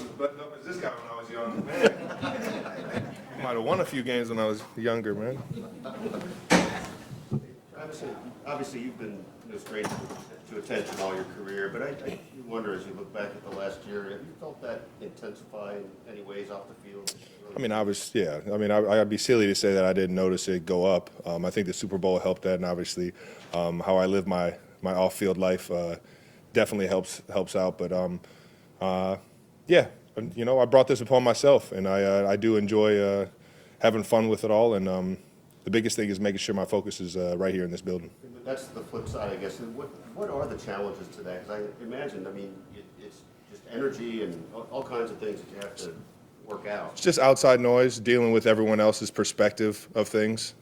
was as buttoned up as this guy when I was young. Man. Might have won a few games when I was younger, man. Obviously, you've been straight to attention all your career, but I wonder, as you look back at the last year, have you felt that intensify in any ways off the field? I mean, I'd be silly to say that I didn't notice it go up. I think the Super Bowl helped that, and obviously, how I live my off-field life definitely helps out. But yeah, I brought this upon myself, and I do enjoy having fun with it all. And the biggest thing is making sure my focus is right here in this building. But that's the flip side, I guess. What are the challenges to that? Because I imagine, it's just energy and all kinds of things that you have to work out. It's just outside noise, dealing with everyone else's perspective of things.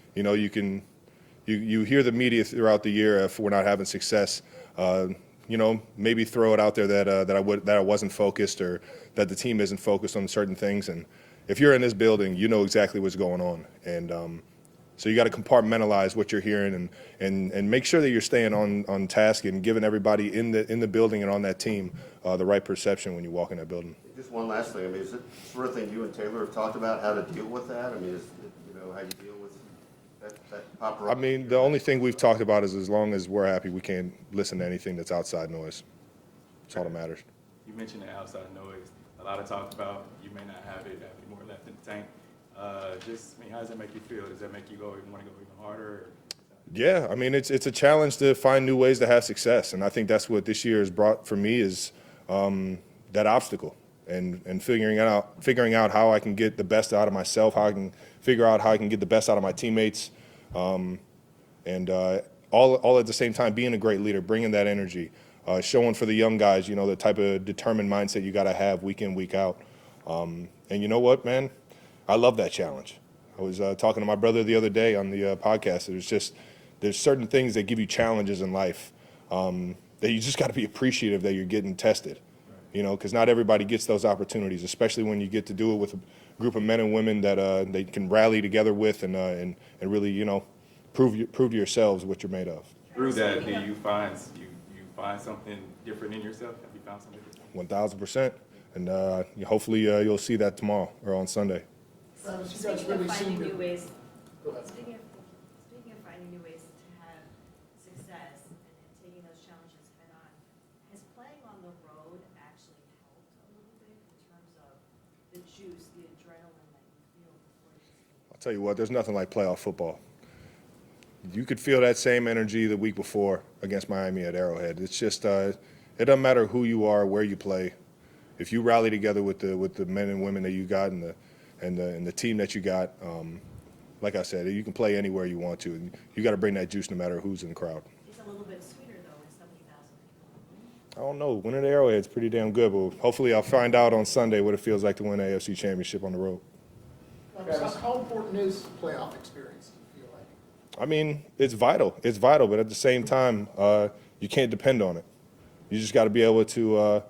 You hear the media throughout the year if we're not having success. Maybe throw it out there that I wasn't focused or that the team isn't focused on certain things. And if you're in this building, you know exactly what's going on. And so you got to compartmentalize what you're hearing and make sure that you're staying on task and giving everybody in the building and on that team the right perception when you walk in that building. Just one last thing. Is it the sort of thing you and Taylor have talked about how to deal with that? Is it, how you deal with that pop up? The only thing we've talked about is as long as we're happy, we can't listen to anything that's outside noise. That's all that matters. You mentioned the outside noise. A lot of talk about you may not have any more left in the tank. How does that make you feel? Does that make you want to go even harder? Yeah, it's a challenge to find new ways to have success, and I think that's what this year has brought for me is that obstacle and figuring out how I can get the best out of myself, how I can figure out how I can get the best out of my teammates, and all at the same time being a great leader, bringing that energy, showing for the young guys, the type of determined mindset you got to have week in, week out. And you know what, man? I love that challenge. I was talking to my brother the other day on the podcast. There's certain things that give you challenges in life that you just got to be appreciative that you're getting tested, because not everybody gets those opportunities, especially when you get to do it with a group of men and women that they can rally together with and really, prove to yourselves what you're made of. Through that, do you find something different in yourself? Have you found something different? 1,000%. And hopefully you'll see that tomorrow or on Sunday. Speaking of finding new ways to have success and taking those challenges head on, has playing on the road actually helped a little bit in terms of the juice, the adrenaline that you feel before this game? I'll tell you what, there's nothing like playoff football. You could feel that same energy the week before against Miami at Arrowhead. It's just, it doesn't matter who you are, where you play. If you rally together with the men and women that you got and the team that you got, like I said, you can play anywhere you want to. And you got to bring that juice no matter who's in the crowd. It's a little bit sweeter, though, with 70,000 people. I don't know. Winning at Arrowhead is pretty damn good, but hopefully I'll find out on Sunday what it feels like to win an AFC championship on the road. How important is playoff experience, do you feel like? It's vital. It's vital, but at the same time, you can't depend on it. You just got to be able to,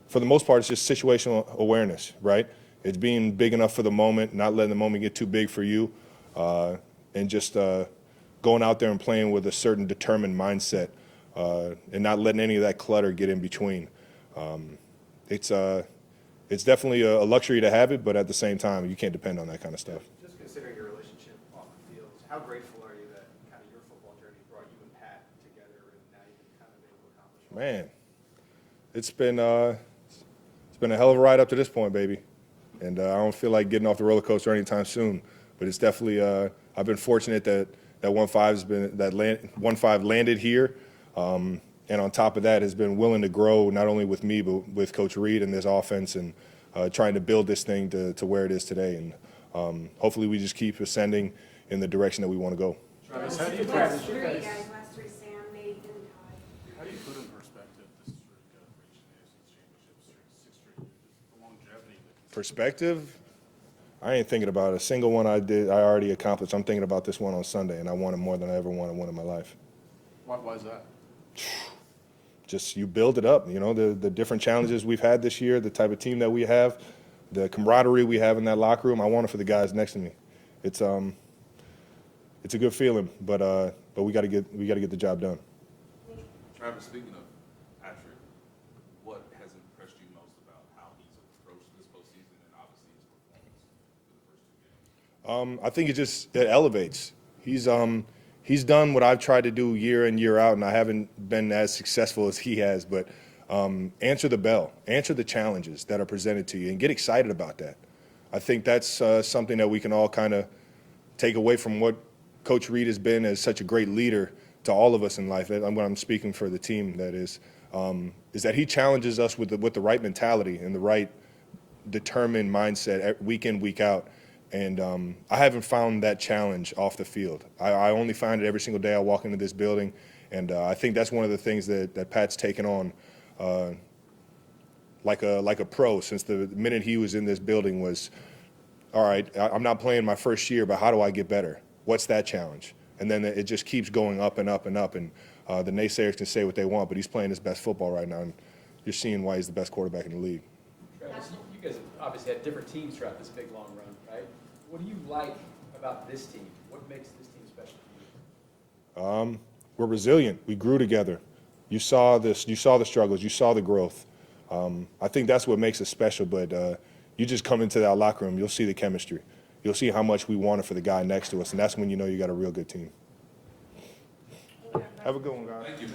for the most part, it's just situational awareness, right? It's being big enough for the moment, not letting the moment get too big for you, and just going out there and playing with a certain determined mindset and not letting any of that clutter get in between. It's definitely a luxury to have it, but at the same time, you can't depend on that kind of stuff. Just considering your relationship off the field, how grateful are you that kind of your football journey brought you and Pat together and now you've been kind of able to accomplish all that? Man, it's been a hell of a ride up to this point, baby. And I don't feel like getting off the roller coaster anytime soon. But it's definitely I've been fortunate that 1-5 landed here, and on top of that has been willing to grow not only with me but with Coach Reed and this offense and trying to build this thing to where it is today. And hopefully we just keep ascending in the direction that we want to go. Travis, Last three guys, Sam, Nate, and Todd. How do you put in perspective this streak of reaching the AFC Championship, 6 straight years, the longevity? Perspective? I ain't thinking about a single one I already accomplished. I'm thinking about this one on Sunday, and I want it more than I ever wanted one in my life. Why is that? Just you build it up, the different challenges we've had this year, the type of team that we have, the camaraderie we have in that locker room. I want it for the guys next to me. It's a good feeling, but we got to get the job done. Travis, speaking of Patrick, what has impressed you most about how I think it elevates. He's done what I've tried to do year in, year out, and I haven't been as successful as he has. But answer the bell, answer the challenges that are presented to you, and get excited about that. I think that's something that we can all kind of take away from what Coach Reed has been as such a great leader to all of us in life. And when I'm speaking for the team, that is that he challenges us with the right mentality and the right determined mindset week in, week out. And I haven't found that challenge off the field. I only find it every single day I walk into this building. And I think that's one of the things that Pat's taken on like a pro since the minute he was in this building was, all right, I'm not playing my first year, but how do I get better? What's that challenge? And then it just keeps going up and up and up. And the naysayers can say what they want, but he's playing his best football right now. And you're seeing why he's the best quarterback in the league. Travis, you guys have obviously had different teams throughout this big, long run, right? What do you like about this team? What makes this team special to you? We're resilient. We grew together. You saw this. You saw the struggles. You saw the growth. I think that's what makes us special. But you just come into that locker room, you'll see the chemistry. You'll see how much we want it for the guy next to us, and that's when you know you got a real good team. Have a good one, guys. Thank you.